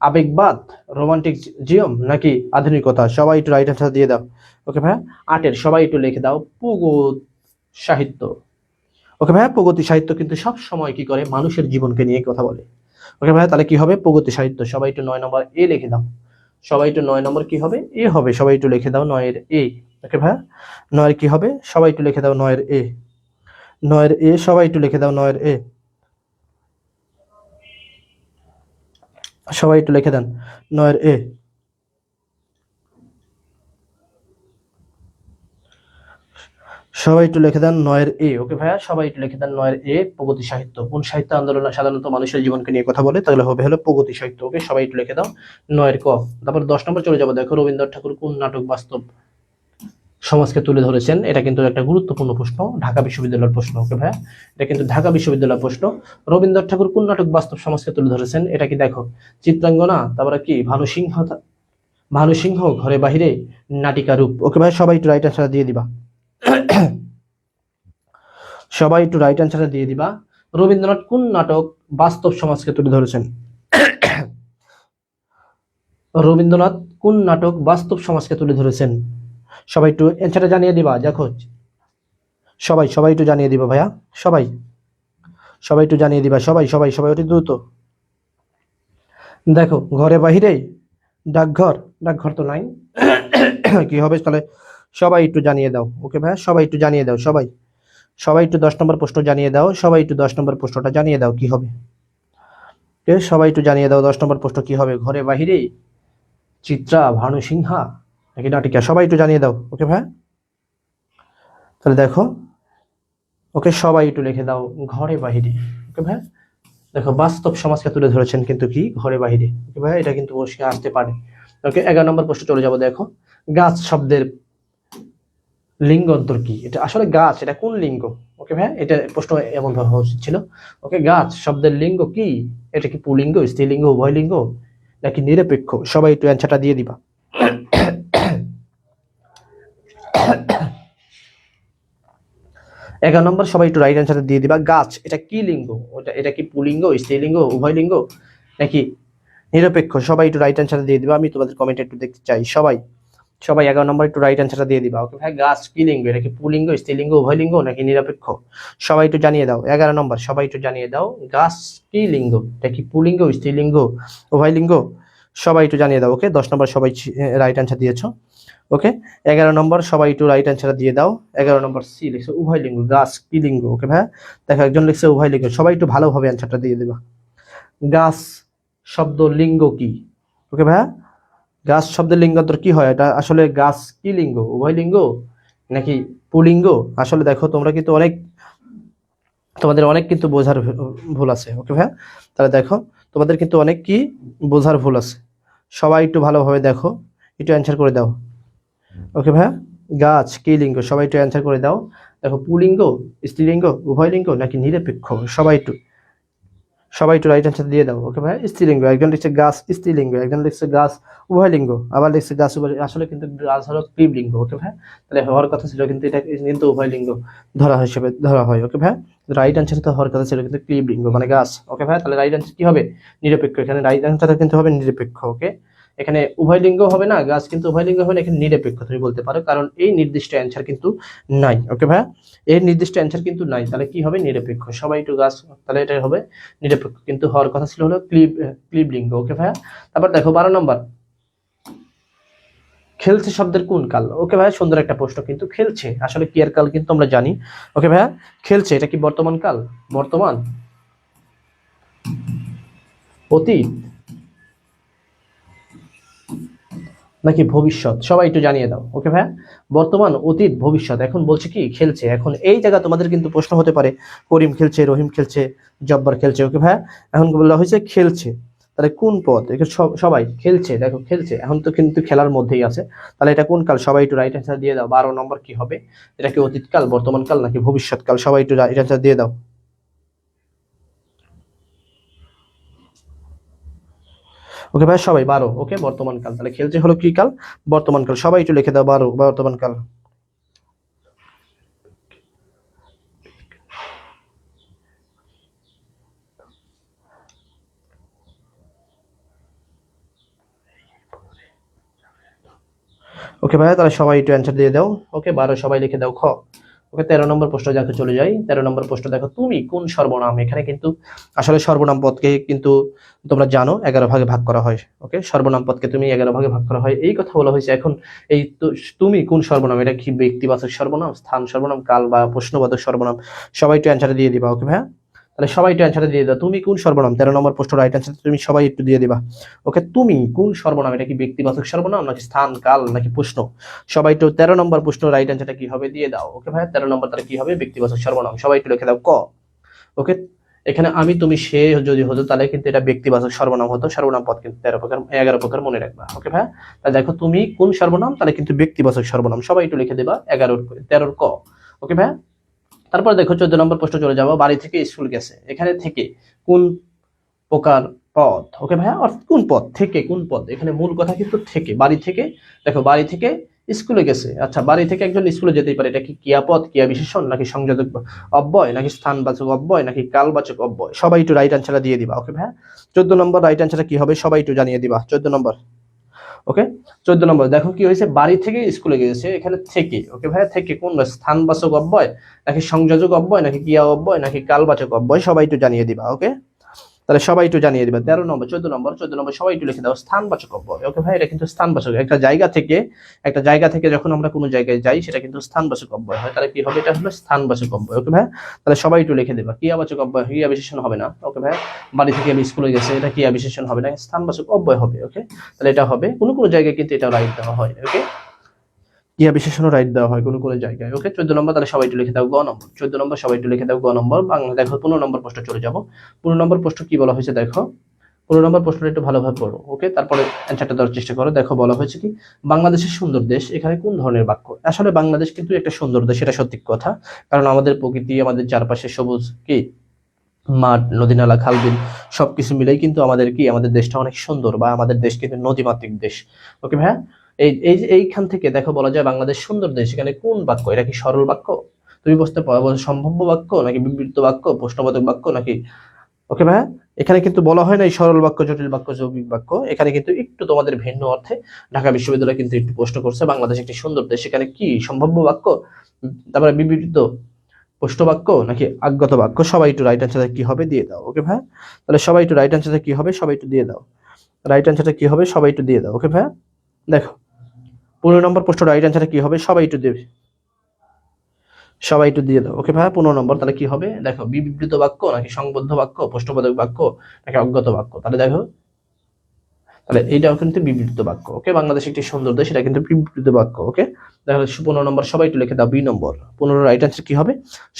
আবেগবাদ, রোমান্টিক জিয়ম নাকি আধুনিকতা। সবাই একটু রাইট অ্যান্সার দিয়ে দাও। ওকে ভাই, 8 সবাই একটু লিখে দাও প্রগত সাহিত্য। ওকে ভাই, প্রগতি সাহিত্য কিন্তু সব সময় কি করে, মানুষের জীবনকে নিয়ে কথা বলে। ওকে ভাই, তাহলে কি হবে প্রগতি সাহিত্য। সবাই একটু 9 নম্বর এ লিখে দাও। সবাই একটু 9 নম্বর কি হবে এ হবে, সবাই একটু লিখে দাও 9 এর এ। ওকে ভাই, 9 কি হবে সবাই একটু লিখে দাও 9 এর এ। 9 এর এ, সবাই একটু লিখে দাও 9 এর এ। সবাই একটু লিখে দেন 9 এর এ। সবাই একটু লিখে দেন 9 এর A। ওকে ভাইয়া, সবাই একটু লিখে দেন 9 এর A। প্রগতি সাহিত্য কোন সাহিত্য আন্দোলন সাধারণত মানুষের জীবনকে নিয়ে কথা বলে, তাহলে হবে হলো প্রগতি সাহিত্য। ওকে, সবাই একটু লিখে দাও 9 এর ক। তারপর 10 নম্বর চলে যাবো। দেখো, রবীন্দ্রনাথ ঠাকুর কোন নাটক বাস্তব সমাজকে তুলে ধরেছেন? এটা কিন্তু একটা গুরুত্বপূর্ণ প্রশ্ন, ঢাকা বিশ্ববিদ্যালয়ের প্রশ্ন। ওকে ভাইয়া, এটা কিন্তু ঢাকা বিশ্ববিদ্যালয়ের প্রশ্ন। রবীন্দ্রনাথ ঠাকুর কোন নাটক বাস্তব সমাজকে তুলে ধরেছেন? এটা কি দেখো, চিত্রাঙ্গনা, তারপরে কি ভানুসিংহ, ঘরে বাহিরে, নাটিকা রূপ। ওকে ভাই, সবাই একটু রাইট অ্যান্সার দিয়ে দিবা। সবাই একটু রাইট অ্যান্সার দিয়ে দিবা। রবীন্দ্রনাথ কোন নাটক বাস্তব সমাজকে তুলে ধরেছেন? রবীন্দ্রনাথ কোন নাটক বাস্তব সমাজকে তুলে ধরেছেন? সবাই একটু অ্যান্সারটা জানিয়ে দিবা। দেখো, সবাই একটু জানিয়ে দিবা ভাইয়া। সবাই একটু জানিয়ে দিবা। সবাই অতি দ্রুত। দেখো, ঘরে বাহিরে, ডাকঘর তো নাই। কি হবে তাহলে? সবাই একটু জানিয়ে দাও। ওকে ভাইয়া, সবাই একটু জানিয়ে দাও। সবাই একটু 10 নম্বর প্রশ্ন জানিয়ে দাও। সবাই একটু 10 নম্বর প্রশ্নটা জানিয়ে দাও, কি হবে? সবাই একটু জানিয়ে দাও 10 নম্বর প্রশ্ন কি হবে। ঘরে বাহিরে, চিত্রা, ভানুসিংহা, নাকি নাটিকা? সবাই একটু জানিয়ে দাও। ওকে ভাইয়া, তাহলে দেখো, ওকে সবাই একটু লিখে দাও ঘরে বাহিরে। ওকে ভাইয়া, দেখো বাস্তব সমাজকে তুলে ধরেছেন কিন্তু কি, ঘরে বাহিরে। ওকে ভাইয়া, এটা কিন্তু বসে আসতে পারে। ওকে, 11 নম্বর প্রশ্ন চলে যাবো। দেখো, গাছ শব্দের লিঙ্গান্তর কি? এটা আসলে গাছ, এটা কোন লিঙ্গ? ওকে ভাইয়া, এটা প্রশ্ন এমন ভাবে হওয়া উচিত ছিল। ওকে, গাছ শব্দের লিঙ্গ কি? এটা কি পুলিঙ্গ, স্ত্রীলিঙ্গ, উভয়লিঙ্গ, নাকি নিরপেক্ষ? সবাই একটু অ্যান্সারটা দিয়ে দিবা। 11 নম্বর, সবাই একটু রাইট অ্যান্সার দিয়ে দিবা। গাছ এটা কি লিঙ্গ? এটা কি পুলিঙ্গ, স্ত্রীলিঙ্গ, উভয়লিঙ্গ, নাকি নিরপেক্ষ? সবাই একটু রাইট অ্যান্সার দিয়ে দিবা। আমি তোমাদের কমেন্ট একটু দেখতে চাই। সবাই 11 নম্বর একটু রাইট অ্যান্সারটা দিয়ে দিবা। ওকে ভাই, গাছ কি লিঙ্গ? এটা কি পুলিঙ্গ, স্ত্রীলিঙ্গ, উভয়লিঙ্গ, নাকি নিরপেক্ষ? সবাই একটু জানিয়ে দাও। 11 নম্বর, সবাই একটু জানিয়ে দাও। গাছ কি লিঙ্গ? এটা কি পুলিঙ্গ, স্ত্রীলিঙ্গ, উভয়লিঙ্গ? সবাই একটু জানিয়ে দাও। ওকে, 10 নম্বর সবাই রাইট অ্যান্সার দিয়েছো। ওকে, 11 নম্বর সবাই একটু রাইট অ্যান্সার দিয়ে দাও। 11 নম্বর সি লিখছে উভয়লিঙ্গ। গাছ কি লিঙ্গ? ওকে ভাই, দেখো একজন লিখছে উভয়লিঙ্গ। সবাই একটু ভালোভাবে অ্যান্সারটা দিয়ে দিবা। গাছ শব্দ লিঙ্গ কি? ওকে ভাইয়া, গাছ শব্দের লিঙ্গান্তর কি হয়? এটা আসলে গাছ কি লিঙ্গ? উভয়লিঙ্গ নাকি পুলিঙ্গ? আসলে দেখো, তোমাদের অনেক কিন্তু বোঝার ভুল আছে। ওকে ভাইয়া, তাহলে দেখো, তোমাদের কিন্তু অনেক কি বোঝার ভুল আছে। সবাই একটু ভালোভাবে দেখো, একটু অ্যান্সার করে দাও। ওকে ভাইয়া, গাছ কি লিঙ্গ? সবাই একটু অ্যান্সার করে দাও। দেখো, পুলিঙ্গ, স্ত্রীলিঙ্গ, উভয়লিঙ্গ, নাকি নিরপেক্ষ? সবাই একটু রাইট অ্যান্সার দিয়ে দাও। ওকে ভাই, স্ত্রীলিঙ্গ। একজন লিখছে গাছ স্ত্রীলিঙ্গ, একজন লিখছে গাছ উভয়লিঙ্গ, আবার লিখছে গাছ উভয়। আসলে কিন্তু গাছ হলো ক্লীবলিঙ্গ। ওকে ভাই, তাহলে হওয়ার কথা ছিল কিন্তু এটা কিন্তু উভয়লিঙ্গ ধরা হয়। ওকে ভাই, রাইট অ্যান্সার তো হওয়ার কথা ছিল কিন্তু ক্লীবলিঙ্গ মানে গাছ। ওকে ভাই, তাহলে রাইট অ্যান্সার কি হবে? নিরপেক্ষ। এখানে রাইট অ্যান্সার কিন্তু হবে নিরপেক্ষ। ওকে, এখানে উভয়লিঙ্গ হবে না, গাছ কিন্তু উভয়লিঙ্গ হবে না, এখানে নিরপেক্ষ তুমি বলতে পারো, কারণ এই নির্দিষ্ট অ্যান্সার কিন্তু নাই। ওকে ভাই, এর নির্দিষ্ট অ্যান্সার কিন্তু নাই, তাহলে কি হবে? নিরপেক্ষ। সবাই একটু গাছ, তাহলে এটা হবে নিরপেক্ষ, কিন্তু হওয়ার কথা ছিল হলো ক্লীবলিঙ্গ। ওকে ভাইয়া, তারপর দেখো 12 নম্বর, খেলছে শব্দের কোন কাল? ওকে ভাইয়া, সুন্দর একটা প্রশ্ন। কিন্তু খেলছে আসলে কি এর কাল কিন্তু আমরা জানি। ওকে ভাইয়া, খেলছে এটা কি বর্তমান কাল, বর্তমান, অতীত, নাকি ভবিষ্যৎ? সবাই একটু জানিয়ে দাও। ওকে ভাইয়া, বর্তমান, অতীত, ভবিষ্যৎ। এখন বলছে কি খেলছে। এখন এই জায়গা তোমাদের কিন্তু প্রশ্ন হতে পারে, করিম খেলছে, রহিম খেলছে, জব্বার খেলছে। ওকে ভাইয়া, এখন বলা হয়েছে খেলছে, তাহলে কোন পদ? এখানে সবাই খেলছে, দেখো খেলছে, এখন তো কিন্তু খেলার মধ্যেই আছে, তাহলে এটা কোন কাল? সবাই একটু রাইট অ্যান্সার দিয়ে দাও। 12 নম্বর কি হবে? এটা কি অতীতকাল, বর্তমান কাল, নাকি ভবিষ্যৎ কাল? সবাই একটু রাইট অ্যান্সার দিয়ে দাও। ওকে ভাই, সবাই 12। ওকে, বর্তমান কাল, তাহলে খেলছে হলো কি কাল? বর্তমান কাল। সবাই একটু লিখে দাও 12 বর্তমান কাল। ওকে ভাইয়া, তাহলে সবাই একটু অ্যান্সার দিয়ে দাও। ওকে, 12 সবাই লিখে দাও খ। ওকে, 13 নম্বর প্রশ্ন দেখো, চলে যাই। 13 নম্বর প্রশ্ন দেখো, তুমি কোন সর্বনাম? এখানে কিন্তু আসলে সর্বনাম পদকে কিন্তু তোমরা জানো 11 ভাগে ভাগ করা হয়। ওকে, সর্বনাম পদকে তুমি 11 ভাগে ভাগ করা হয়, এই কথা বলা হয়েছে। এখন এই তুমি কোন সর্বনাম? এটা কি ব্যক্তিবাচক সর্বনাম, স্থান সর্বনাম, কাল বা প্রশ্নবোধক সর্বনাম? সবাই একটু অ্যান্সার দিয়ে দিবা। ওকে ভাইয়া, তাহলে সবাই একটু অ্যান্সারটা দিয়ে দাও, তুমি কোন সর্বনাম? 13 নম্বর প্রশ্ন রাইট অ্যান্সার তুমি সবাই একটু দিয়ে দিবা। ওকে, তুমি কোন সর্বনাম? এটা কি ব্যক্তিবাচক সর্বনাম নাকি স্থান কাল নাকি প্রশ্ন? সবাই একটু 13 নম্বর প্রশ্ন রাইট অ্যান্সারটা কি হবে দিয়ে দাও। ওকে ভাই, 13 নম্বর তাহলে কি হবে? ব্যক্তিবাচক সর্বনাম। সবাই একটু লিখে দাও ক। ওকে, এখানে আমি তুমি সে যদি হতো তাহলে কিন্তু এটা ব্যক্তিবাচক সর্বনাম হতো। সর্বনাম পদ কিন্তু 13 প্রকার, 11 প্রকার মনে রাখবা। ওকে ভাই, তাহলে দেখো তুমি কোন সর্বনাম? তাহলে কিন্তু ব্যক্তিবাচক সর্বনাম। সবাই একটু লিখে দেবা 13 ক। ওকে ভাই, তারপর দেখো 14 নম্বর প্রশ্ন চলে যাবো। বাড়ি থেকে স্কুল গেছে, এখানে থেকে কোন প্রকার পদ? ওকে ভাইয়া, অর্থাৎ কোন পদ থেকে কোন পদ? এখানে মূল কথা কিন্তু থেকে, বাড়ি থেকে। দেখো বাড়ি থেকে স্কুলে গেছে, আচ্ছা বাড়ি থেকে একজন স্কুলে যেতেই পারে, এটা কি ক্রিয়াপদ, ক্রিয়া বিশেষণ নাকি সংযোজক অব্যয় নাকি স্থানবাচক অব্যয় নাকি কালবাচক অব্যয়? সবাই একটু রাইট অ্যান্সারটা দিয়ে দিবা। ওকে ভাইয়া, 14 নম্বর রাইট অ্যান্সারটা কি হবে সবাই একটু জানিয়ে দিবা। 14 নম্বর। ওকে, 14 নম্বর দেখো কি হয়েছে, বাড়ি থেকে স্কুলে গেছে, এখানে থেকে। ওকে ভাইয়া, থেকে কোন স্থানবাচক অব্যয় নাকি সংযোজক অব্যয় নাকি ক্রিয়া অব্যয় নাকি কালবাচক অব্যয়? সবাই একটু জানিয়ে দিবা। ওকে, তাহলে সবাই একটু জানিয়ে দিবে। 13 নম্বর, 14 নম্বর সবাই একটু লিখে দাও স্থানবাচক অব্যয়। ওকে ভাই, এটা কিন্তু স্থানবাচক। একটা জায়গা থেকে যখন আমরা কোনো জায়গায় যাই সেটা কিন্তু স্থানবাচক অব্যয় হয়, তাহলে কি হবে? এটা হলো স্থানবাচক অব্যয়। ওকে ভাই, তাহলে সবাই একটু লিখে দেবা। ক্রিয়াবাচক অব্যয়, ক্রিয়া বিশেষণ হবে না। ওকে ভাই, বাড়ি থেকে আমি স্কুলে গেছে, এটা ক্রিয়া বিশেষণ হবে না, স্থানবাচক অব্যয় হবে। ওকে, তাহলে এটা হবে, কোনো কোনো জায়গায় কিন্তু এটা রাইট দেওয়া হয়। ওকে, ক্রিয়া বিশেষণও রাইট দেওয়া হয় কোনো কোনো জায়গায়। ওকে, 14 নম্বর তাহলে সবাই একটু লিখে দাও গ নম্বর। 14 নম্বর সবাই একটু লিখে দাও গ নম্বর। বাংলা দেখো 15 নম্বর প্রশ্ন চলে যাব। 15 নম্বর প্রশ্ন কি বলা হয়েছে দেখো, 15 নম্বর প্রশ্নটা একটু ভালোভাবে পড়ো। ওকে, তারপরে অ্যান্সারটা দেওয়ার চেষ্টা করো। দেখো বলা হয়েছে কি, বাংলাদেশের সুন্দর দেশ, এখানে কোন ধরনের বাক্য? আসলে বাংলাদেশ কিন্তু একটা সুন্দর দেশ, এটা সত্যি কথা। কারণ আমাদের প্রকৃতি, আমাদের চারপাশে সবুজ কি মাঠ, নদী নালা, খাল বিল সবকিছু মিলেই কিন্তু আমাদের কি, আমাদের দেশটা অনেক সুন্দর, বা আমাদের দেশ কিন্তু নদীমাতৃক দেশ। ওকে ভাইয়া, এইখান থেকে দেখো বলা যায় বাংলাদেশ সুন্দর দেশ, এখানে কোন বাক্য? এটা কি সরল বাক্য? তুমি বুঝতে পারো, সম্ভাব্য বাক্য নাকি বিবৃত বাক্য, প্রশ্নবোধক বাক্য নাকি? ওকে ভাইয়া, এখানে কিন্তু বলা হয় না এই সরল বাক্য, জটিল বাক্য, যৌগিক বাক্য। এখানে কিন্তু একটু তোমাদের ভিন্ন অর্থে ঢাকা বিশ্ববিদ্যালয় কিন্তু একটু প্রশ্ন করছে, বাংলাদেশ একটি সুন্দর দেশ, এখানে কি সম্ভাব্য বাক্য, তারপরে বিবৃত প্রশ্ন বাক্য নাকি আজ্ঞাত বাক্য? সবাই একটু রাইট অ্যান্সারটা কি হবে দিয়ে দাও। ওকে ভাই, তাহলে সবাই একটু রাইট অ্যান্সারটা কি হবে সবাই একটু দিয়ে দাও। রাইট অ্যান্সারটা কি হবে সবাই একটু দিয়ে দাও। ওকে ভাই, দেখো 15 নম্বর প্রশ্ন রাইট অ্যান্সারটা কি হবে সবাই একটু দেবে, সবাই একটু দিয়ে দাও। ওকে ভাই, 15 নম্বর তাহলে কি হবে দেখো, বিবৃত বাক্য নাকি সংবদ্ধ বাক্য, প্রশ্নবোধক বাক্য নাকি অজ্ঞাত বাক্য? তাহলে দেখো, তাহলে এইটাও কিন্তু বিবৃত বাক্য। ওকে, বাংলাদেশ একটি সুন্দর দেশ, এটা কিন্তু বিবৃত বাক্য। ওকে, দেখো 15 নম্বর সবাই একটু লিখে দাও বি নম্বর। 15 রাইট অ্যান্সার কি হবে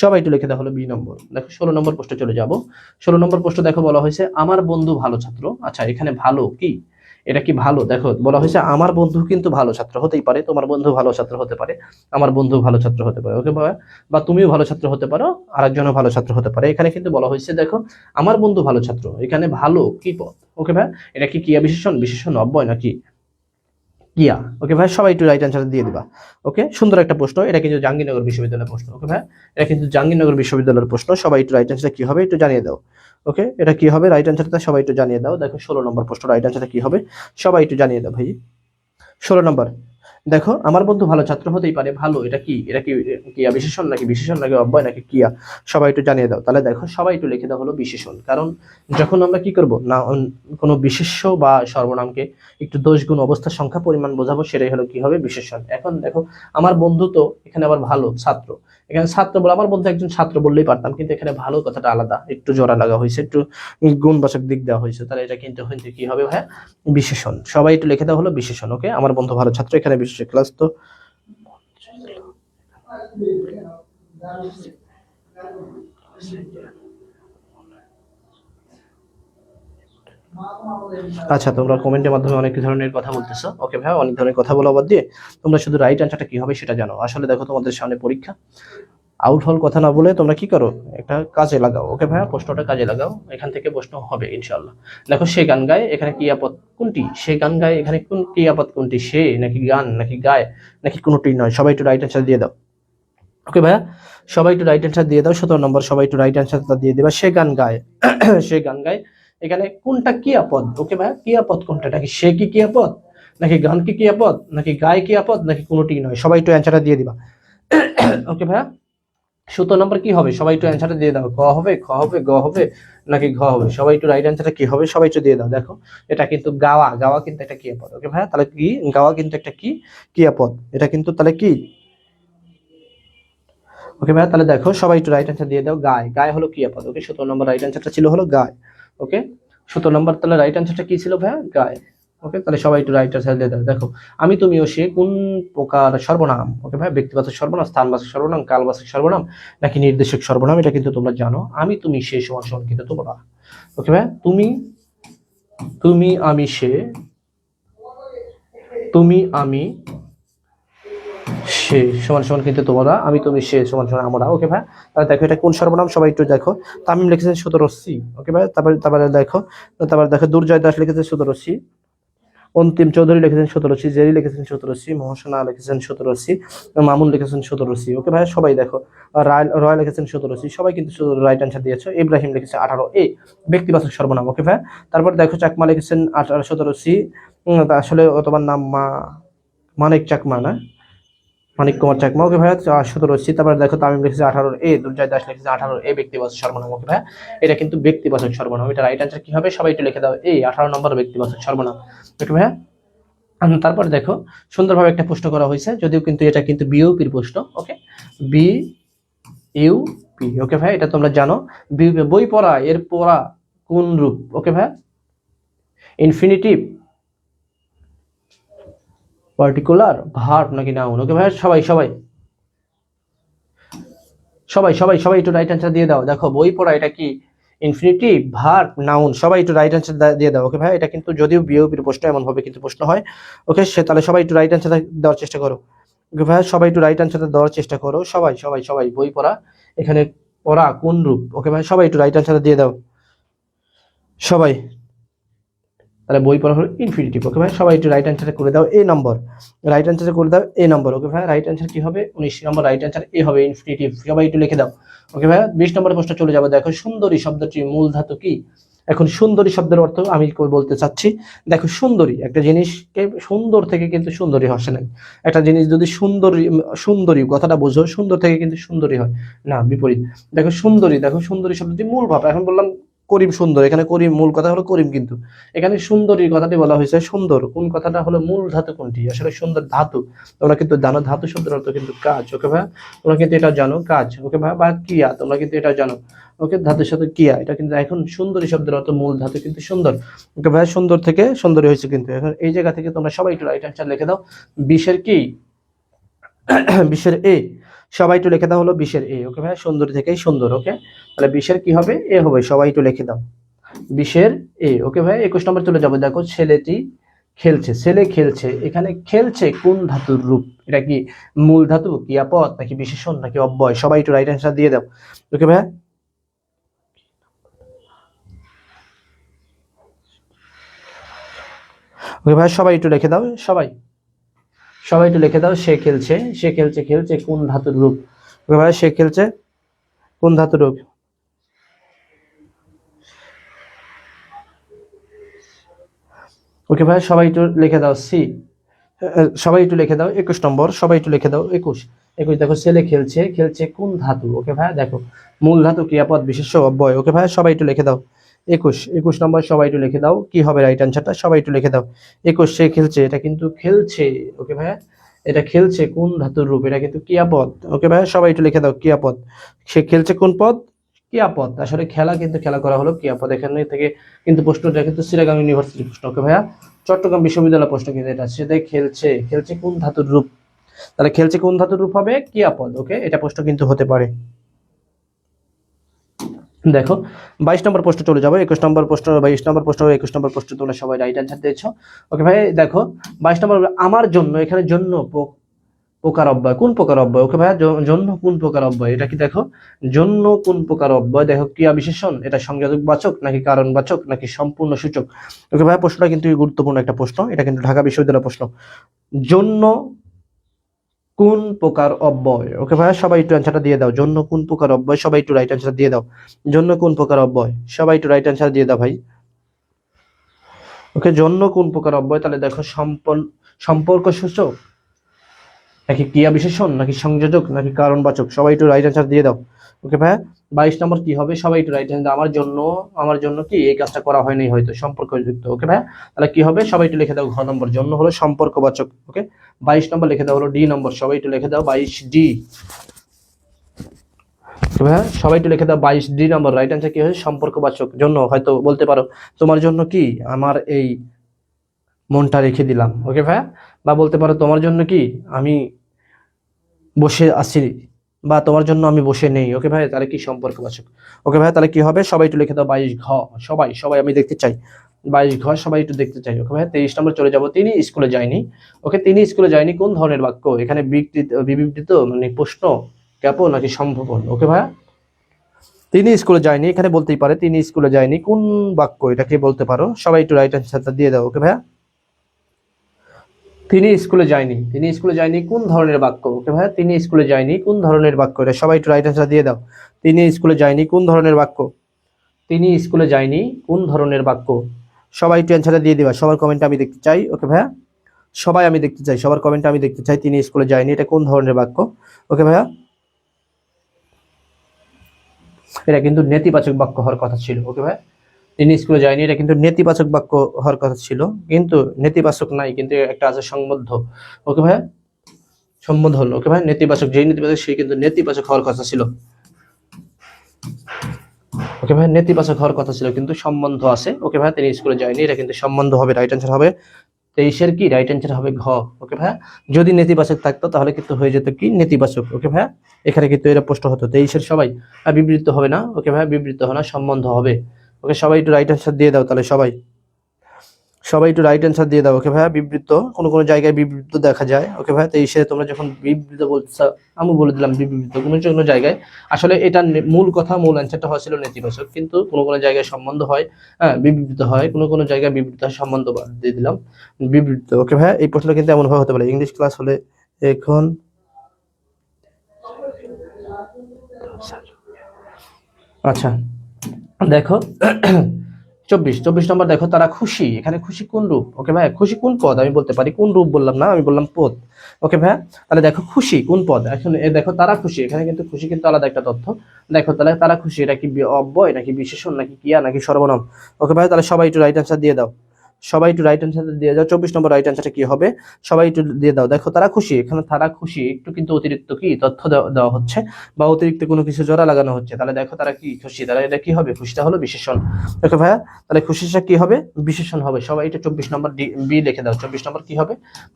সবাই একটু লিখে দাও হলো বি নম্বর। দেখো 16 নম্বর প্রশ্ন চলে যাব। 16 নম্বর প্রশ্ন দেখো বলা হয়েছে আমার বন্ধু ভালো ছাত্র। আচ্ছা এখানে ভালো কি, এটা কি ভালো? দেখো বলা হয়েছে আমার বন্ধু কিন্তু ভালো ছাত্র হতেই পারে, তোমার বন্ধু ভালো ছাত্র হতে পারে, আমার বন্ধু ভালো ছাত্র হতে পারে। ওকে, বা তুমিও ভালো ছাত্র হতে পারো, আরেকজনও ভালো ছাত্র হতে পারে। এখানে কিন্তু বলা হয়েছে দেখো আমার বন্ধু ভালো ছাত্র, এখানে ভালো কি পদ? ওকে ভাই, এটা কি ক্রিয়া বিশেষণ, বিশেষণ অব্যয় নাকি কিয়া? ওকে ভাই, সবাই একটু রাইট অ্যান্সার দিয়ে দিবা। ওকে, সুন্দর একটা প্রশ্ন, এটা কিন্তু জাহাঙ্গীরনগর বিশ্ববিদ্যালয়ের প্রশ্ন। ওকে ভাই, এটা কিন্তু জাহাঙ্গীরনগর বিশ্ববিদ্যালয়ের প্রশ্ন। সবাই একটু রাইট অ্যান্সার কি হবে একটু জানিয়ে দাও। ওকে, এটা কি হবে রাইট অ্যান্সারটা সবাই একটু জানিয়ে দাও। দেখো 16 নম্বর প্রশ্ন রাইট অ্যান্সারটা কি হবে সবাই একটু জানিয়ে দাও ভাই। 16 নম্বর দেখো আমার বন্ধু ভালো ছাত্র হতেই পারে, ভালো এটা কি, এটা কি কিয়া বিশেষণ নাকি বিশেষণ নাকি অব্যয় নাকি কিয়া? সবাই একটু জানিয়ে দাও। তাহলে দেখো সবাই একটু লিখে দাও হলো বিশেষণ। কারণ যখন আমরা কি করব না, কোনো বিশেষ্য বা সর্বনামকে একটু দোষ গুণ অবস্থার সংখ্যা পরিমাণ বোঝাবো, সেটাই হলো কি হবে বিশেষণ। এখন দেখো আমার বন্ধু তো এখানে আবার ভালো ছাত্র, এখানে ছাত্র বলে আমার বন্ধু একজন ছাত্র বললেই পারতাম, কিন্তু এখানে ভালো কথাটা আলাদা, একটু জোড়া লাগা হয়েছে, একটু গুণবাচক দিক দেওয়া হয়েছে, তাহলে এটা কিন্তু হচ্ছে কি হবে ভাই বিশেষণ। সবাই একটু লিখে দেওয়া হলো বিশেষণ। ওকে, আমার বন্ধু ভালো ছাত্র, এখানে বিশেষ ক্লাস তো। আচ্ছা, তোমরা কমেন্টের মাধ্যমে অনেক ধরনের কথা বলতেছো। ওকে ভাই, অনেক ধরনের কথা বলা বাদ দিয়ে তোমরা শুধু রাইট অ্যান্সারটা কি হবে সেটা জানো। আসলে দেখো তোমাদের সামনে পরীক্ষা, আউট হল কথা না বলে তোমরা কি করো, একটা কাজে লাগাও। ওকে ভাইয়া, প্রশ্নটা কাজে লাগাও, এখান থেকে প্রশ্ন হবে ইনশাআল্লাহ। দেখো সে গান গায়, এখানে ক্রিয়াপদ কোনটি? সে গান গায়, এখানে কোন ক্রিয়াপদ কোনটি? সে নাকি গান নাকি গায় নাকি কোনোটি নয়? সবাই একটু রাইট অ্যান্সার দিয়ে দাও। ওকে ভাইয়া, সবাই একটু রাইট অ্যান্সার দিয়ে দাও। 17 নম্বর সবাই একটু রাইট অ্যান্সারটা দিয়ে দেবা। সে গান গায় সে গান গায়, এখানে কোনটা ক্রিয়াপদ? ওকে ভাইয়া, ক্রিয়াপদ কোনটা? নাকি সে কি ক্রিয়াপদ নাকি গান কি ক্রিয়াপদ নাকি গায় ক্রিয়াপদ নাকি কোনোটি নয়? সবাই একটু অ্যান্সারটা দিয়ে দিবা। ওকে ভাইয়া, 17 নম্বর কি হবে সবাই একটু অ্যান্সারটা দিয়ে দাও। ক হবে, খ হবে, গ হবে নাকি ঘ হবে? সবাই একটু রাইট অ্যান্সারটা কি হবে সবাই একটু দিয়ে দাও। দেখো এটা কিন্তু গাওয়া, গাওয়া কিন্তু একটা ক্রিয়াপদ। ওকে ভাইয়া, তাহলে কি গাওয়া কিন্তু একটা কি ক্রিয়াপদ, এটা কিন্তু তাহলে কি ওকে ভাইয়া, তাহলে দেখো সবাই একটু রাইট অ্যান্সার দিয়ে দাও। গায়, গায় হলো ক্রিয়াপদ। ওকে, 17 নম্বর রাইট অ্যান্সারটা ছিল হলো গায়। ওকে, 17 নম্বর তাহলে রাইট অ্যান্সারটা কি ছিল ভাইয়া? গায়। ওকে, তাহলে সবাই একটু রাইট অ্যান্সার দিয়ে দাও। দেখো, আমি তুমি ও সে কোন প্রকার সর্বনাম? ওকে ভাই, ব্যক্তিবাচক সর্বনাম, স্থানবাচক সর্বনাম, কালবাচক সর্বনাম নাকি নির্দেশক সর্বনাম? এটা কিন্তু তোমরা জানো। আমি তুমি সে সমান সমান কিন্তু তোমরা। ওকে ভাই, তুমি তুমি আমি সে, তুমি আমি সে সমান সমান কিন্তু তোমরা, আমি তুমি সে সমান সমান আমরা। ওকে ভাই, তাহলে দেখো এটা কোন সর্বনাম সবাই একটু দেখো। তামিম লিখেছেন 17C। ওকে ভাই, তারপরে দেখো দুর্জয় দাস লিখেছেন 17C, অন্তিম চৌধুরী লিখেছেন 17C, জেরি লিখেছেন 17C, মহাসনা লিখেছেন 17C, মামুন লিখেছেন 17C। ওকে ভাই, সবাই দেখো। রয় লিখেছেন 17C, সবাই কিন্তু রাইট অ্যান্সার দিয়েছো। ইব্রাহিম লিখেছে 18A, ব্যক্তিবাচক সর্বনাম। ওকে ভাই, তারপর দেখো চাকমা লিখেছেন 17C, আসলে তোমার নাম মানিক চাকমা না, মানিক কুমার চাকমা। ওকে ভাইয়া, 17C। তারপরে দেখো তামিম লিখেছে 18A, দুর্জয় দাস লিখেছে 18A, ব্যক্তিবাচক সর্বনাম। ওকে ভাইয়া, এটা কিন্তু ব্যক্তিবাচক সর্বনাম। এটা রাইট অ্যান্সার কি হবে? সবাই একটু লিখে দাও, এই 18 নম্বর ব্যক্তিবাচক সর্বনাম। ওকে ভাইয়া, তারপর দেখো সুন্দরভাবে একটা প্রশ্ন করা হয়েছে, যদিও কিন্তু এটা কিন্তু বিইউপির প্রশ্ন। ওকে, বিইউপি। ওকে ভাই, এটা তোমরা জানো। বই পড়া, এর পড়া কোন রূপ? ওকে ভাই, ইনফিনিটিভ, পার্টিকুলার, ভার্ব নাকি নাউন? ওকে ভাই, সবাই সবাই সবাই সবাই সবাই একটু রাইট অ্যান্সার দিয়ে দাও। দেখো, বই পড়া এটা কি ইনফিনিটিভ, ভার্ব, নাউন? সবাই একটু রাইট অ্যান্সার দিয়ে দাও। ওকে ভাই, এটা কিন্তু যদিও বিইউপির প্রশ্ন, এমন ভাবে কিন্তু প্রশ্ন হয়। ওকে, তাহলে সবাই একটু রাইট অ্যান্সার দেওয়ার চেষ্টা করো। ওকে ভাই, সবাই একটু রাইট অ্যান্সার দেওয়ার চেষ্টা করো। সবাই সবাই সবাই বই পড়া, এখানে পড়া কোন রূপ? ওকে ভাই, সবাই একটু রাইট অ্যান্সার দিয়ে দাও সবাই। তাহলে বই পড়া হলো ইনফিনিটিভ। ওকে ভাই, সবাই একটু রাইট অ্যান্সার করে দাও এ নম্বর। রাইট অ্যান্সার করে দাও এ নম্বর। ওকে ভাই, রাইট অ্যান্সার কি হবে? 19 নম্বর রাইট অ্যান্সার এ হবে, ইনফিনিটিভ। সবাই একটু লিখে দাও। ওকে ভাই, 20 নম্বরের প্রশ্ন চলে যাবে। দেখো, সুন্দরী শব্দটির মূল ধাতু কি? এখন সুন্দরী শব্দের অর্থ আমি বলতে চাচ্ছি। দেখো, সুন্দরী একটা জিনিসকে, সুন্দর থেকে কিন্তু সুন্দরী হসে নাই। একটা জিনিস যদি সুন্দরী, সুন্দরী কথাটা বোঝো, সুন্দর থেকে কিন্তু সুন্দরী হয় না, বিপরীত। দেখো সুন্দরী, দেখো সুন্দরী শব্দটি মূল ভাব। এখন বললাম করিম সুন্দর, এখানে করিম মূল কথা হলো করিম, কিন্তু এখানে সুন্দরী কথাটি বলা হয়েছে সুন্দর। কোন কথাটা হলো মূল ধাতু কোনটি? আসলে সুন্দর ধাতু। তোমরা কিন্তু জানো ধাতু শব্দের অর্থ কিন্তু কাজ। ওকে ভাই, তোমরা কিন্তু এটা জানো, কাজ। ওকে ভাই, বা ক্রিয়া, তোমরা কিন্তু এটা জানো। ওকে, ধাতুর সাথে ক্রিয়া, এটা কিন্তু এখন সুন্দরী শব্দের অর্থ মূল ধাতু কিন্তু সুন্দর। ওকে ভাই, সুন্দর থেকে সুন্দরী হয়েছে কিন্তু। এখন এই জায়গা থেকে তোমরা সবাই একটু রাইট অ্যান্সার লিখে দাও। 20-এর কি? 20-এর এ। সবাই একটু লিখে দাও হলো 20-এর এ। ওকে ভাই, সুন্দরী থেকেই সুন্দর। ওকে, তাহলে 20-এর কি হবে? এ হবে। সবাই একটু লিখে দাও 20-এর এ। ওকে ভাই, 21 নম্বর চলে যাবো। দেখো, ছেলেটি খেলছে, ছেলে খেলছে, এখানে খেলছে কোন ধাতুর রূপ? এটা কি মূল ধাতু, ক্রিয়াপদ নাকি বিশেষণ নাকি অব্যয়? সবাই একটু রাইট অ্যান্সার দিয়ে দাও। ওকে ভাই, ওকে ভাই, সবাই একটু লিখে দাও। সবাই সবাই একটু লিখে দাও। সে খেলছে, সে খেলছে, খেলছে কোন ধাতুর রূপ? ওকে ভাই, সে খেলছে কোন ধাতুর রূপ? ওকে ভাই, সবাই একটু লিখে দাও সি। সবাই একটু লিখে দাও 21 নম্বর। সবাই একটু লিখে দাও 21। দেখো, ছেলে খেলছে, খেলছে কোন ধাতু? ওকে ভাই, দেখো মূল ধাতু, ক্রিয়াপদ, বিশেষ্য, অব্যয়। ওকে ভাই, সবাই একটু লিখে দাও 21 নম্বর। সবাই একটু লিখে দাও কি হবে রাইট অ্যান্সারটা। সবাই একটু লিখে দাও 21। সে খেলছে, এটা কিন্তু খেলছে। ওকে ভাই, এটা খেলছে কোন ধাতুর রূপ? এটা কিন্তু ক্রিয়াপদ। ওকে ভাই, সবাই একটু লিখে দাও ক্রিয়াপদ। সে খেলছে কোন পদ? ক্রিয়াপদ। আসলে খেলা, কিন্তু খেলা করা হলো ক্রিয়াপদ। এখানে থেকে কিন্তু প্রশ্নটা কিন্তু চিটাগাং ইউনিভার্সিটি প্রশ্ন। ওকে ভাইয়া, চট্টগ্রাম বিশ্ববিদ্যালয় প্রশ্ন কিন্তু এটা। সে খেলছে, খেলছে কোন ধাতুর রূপ? তাহলে খেলছে কোন ধাতুর রূপ হবে? ক্রিয়াপদ। ওকে, এটা প্রশ্ন কিন্তু হতে পারে। দেখো, 22 নম্বর প্রশ্ন চলে যাবো। 21 নম্বর প্রশ্ন, 22 নম্বর প্রশ্ন, 21 নম্বর প্রশ্ন তোমরা সবাই রাইট অ্যান্সার দিয়েছো। ওকে ভাই, দেখো 22 নম্বর, আমার জন্য, এখানে জন্য প্রকার অব্যয়, কোন প্রকার অব্যয়? ওকে ভাইয়া, জন্য কোন প্রকার অব্যয়? এটা কি দেখো, জন্য কোন প্রকার অব্যয়? দেখো, ক্রিয়া বিশেষণ, এটা সংযোজক বাচক নাকি কারণ বাচক নাকি সম্পূর্ণ সূচক? ওকে ভাইয়া, প্রশ্নটা কিন্তু গুরুত্বপূর্ণ একটা প্রশ্ন। এটা কিন্তু ঢাকা বিশ্ববিদ্যালয় প্রশ্ন। জন্য কোন প্রকার অব্যয়? ওকে ভাইয়া, সবাই একটু অ্যান্সারটা দিয়ে দাও। জন্য কোন প্রকার অব্যয়? সবাই একটু রাইট অ্যান্সার দিয়ে দাও। জন্য কোন প্রকার অব্যয়? সবাই একটু রাইট অ্যান্সার দিয়ে দাও ভাই। ওকে, জন্য কোন প্রকার অব্যয়? তাহলে দেখো, সম্পর্ক সূচক নাকি ক্রিয়া বিশেষণ নাকি সংযোজক নাকি কারণবাচক? সবাই একটু রাইট অ্যান্সার দিয়ে দাও। ওকে ভাইয়া, 22 নম্বর কি হবে? সবাই একটু রাইট অ্যান্সার। আমার জন্য কি এই কাজটা করা হয়নি হয়তো, সম্পর্কযুক্ত। ওকে ভাইয়া, তাহলে কি হবে? সবাই একটু লিখে দাও ঘ নম্বর, জন্য হলো সম্পর্কবাচক। ওকে, 22 নম্বর লিখে দাও হলো ডি নম্বর। সবাই একটু লিখে দাও 22D। ভাইয়া সবাই একটু লিখে দাও 22 ডি নম্বর রাইট অ্যান্সার কি হয়েছে সম্পর্কবাচক জন্য হয়তো বলতে পারো তোমার জন্য কি আমার এই মনটা রেখে দিলাম, ওকে ভাইয়া, বা বলতে পারো তোমার জন্য কি আমি বসে আছি, বা তোমার জন্য আমি বসে নেই, ওকে ভাই, তাহলে কি সম্পর্কবাচক। ওকে ভাই, তাহলে কি হবে সবাই একটু লিখে দাও 22 ঘ, সবাই সবাই আমি দেখতে চাই 22 ঘ, সবাই একটু দেখতে চাই। ওকে ভাই, 23 নম্বর চলে যাব, তিনি স্কুলে যায়নি। ওকে, তিনি স্কুলে যায়নি কোন ধরনের বাক্য, এখানে বিবৃত মানে প্রশ্ন, জ্ঞাপন নাকি সম্ভাবন। ওকে ভাইয়া, তিনি স্কুলে যায়নি এখানে বলতেই পারে তিনি স্কুলে যায়নি কোন বাক্য, এটাকে বলতে পারো, সবাই একটু রাইট অ্যান্সারটা দিয়ে দাও। ওকে ভাইয়া, তিনি স্কুলে যায়নি, তিনি স্কুলে যায়নি কোন ধরনের বাক্য। ওকে ভাইয়া, তিনি স্কুলে যায়নি কোন ধরনের বাক্য, এটা সবাই একটু রাইট অ্যান্সার দিয়ে দাও। তিনি স্কুলে যায়নি কোন ধরনের বাক্য, তিনি স্কুলে যায়নি কোন ধরনের বাক্য, সবাই একটু অ্যান্সারটা দিয়ে দিবা, সবার কমেন্ট আমি দেখতে চাই। ওকে ভাইয়া, সবাই আমি দেখতে চাই, সবার কমেন্ট আমি দেখতে চাই, তিনি স্কুলে যায়নি এটা কোন ধরনের বাক্য। ওকে ভাইয়া, এটা কিন্তু নেতিবাচক বাক্য হওয়ার কথা ছিল। ওকে ভাই, তিনি স্কুলে যায়নি এটা কিন্তু নেতিবাচক বাক্য হওয়ার কথা ছিল, কিন্তু নেতিবাচক নাই, কিন্তু একটা আছে সংবদ্ধ। ওকে ভাই, সম্বোধন। ওকে ভাই, নেতিবাচক, যেই নেতিবাচক সেই কিন্তু নেতিবাচক হওয়ার কথা ছিল। ওকে ভাই, নেতিবাচক হওয়ার কথা ছিল কিন্তু সম্বন্ধ আছে। ওকে ভাই, তিনি স্কুলে যায়নি এটা কিন্তু সম্বন্ধ হবে, রাইট অ্যান্সার হবে 23-এর কি রাইট অ্যান্সার হবে ঘ। ওকে ভাইয়া, যদি নেতিবাচক থাকতো তাহলে কিন্তু হয়ে যেত কি নেতিবাচক। ওকে ভাইয়া, এখানে কিন্তু এটা প্রশ্ন হতো 23-এর সবাই, আর বিবৃত হবে না। ওকে ভাইয়া, বিবৃত হবে না, সম্বন্ধ হবে। ওকে, সবাই একটু রাইট অ্যান্সার দিয়ে দাও তাহলে, সবাই সবাই একটু রাইট অ্যান্সার দিয়ে দাও। ওকে ভাইয়া, বিবৃত কোনো কোনো জায়গায় বিবৃত দেখা যায়। ওকে ভাইয়া, 23-এ তোমরা যখন বিবৃত বলছো, আমি বলে দিলাম বিবৃত, কোনো কোনো জায়গায় আসলে এটা মূল কথা, মূল অ্যান্সারটা হয়েছিল নেতিবাচক, কিন্তু কোনো কোনো জায়গায় সম্বন্ধ হয়, হ্যাঁ বিবৃত হয়, কোনো কোনো জায়গায় বিবৃত হয়, সম্বন্ধ দিয়ে দিলাম বিবৃত। ওকে ভাইয়া, এই প্রশ্ন কিন্তু এমন ভাবে হতে পারে, ইংলিশ ক্লাস হলে এখন আচ্ছা দেখো 24 নম্বর দেখো, তারা খুশি, এখানে খুশি কোন রূপ। ওকে ভাই, খুশি কোন পদ, আমি বলতে পারি কোন রূপ বললাম না, আমি বললাম পদ। ওকে ভাই, তাহলে দেখো খুশি কোন পদ, এখন দেখো তারা খুশি, এখানে কিন্তু খুশি কিন্তু আলাদা একটা তথ্য। দেখো তাহলে তারা খুশি এটা কি অব্যয় নাকি বিশেষণ নাকি ক্রিয়া নাকি সর্বনাম। ওকে ভাই, তাহলে সবাই একটু রাইট অ্যান্সার দিয়ে দাও, সবাই একটু রাইট অ্যান্সার দিয়ে দাও। 24 নম্বর রাইট অ্যান্সারটা কি হবে, সবাই একটু দিয়ে দাও। দেখো তারা খুশি, এখানে তারা খুশি একটু কিন্তু অতিরিক্ত কি তথ্য দেওয়া হচ্ছে, বা অতিরিক্ত কোনো কিছু জোড়া লাগানো হচ্ছে, তাহলে দেখো তারা কি খুশি, তাহলে এটা কি হবে, খুশিটা হলো বিশেষণ। দেখো ভাইয়া, তাহলে খুশিটা কি হবে, বিশেষণ হবে। সবাই একটু 24 নম্বর বি লিখে দাও, 24 নম্বর কি হবে,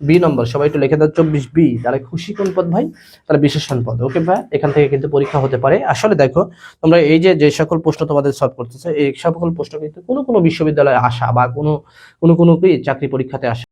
বি নম্বর, সবাই একটু লিখে দাও 24 বি। তাহলে খুশি কোন পদ ভাই, তাহলে বিশেষণ পদ। ওকে ভাই, এখান থেকে কিন্তু পরীক্ষা হতে পারে। আসলে দেখো তোমরা এই যে যে সকল প্রশ্ন তোমাদের সলভ করতেছে, এই সকল প্রশ্ন কিন্তু কোনো কোনো বিশ্ববিদ্যালয়ে আসা, বা কোনো কোনো কোনো কি চাকরি পরীক্ষাতে আসা।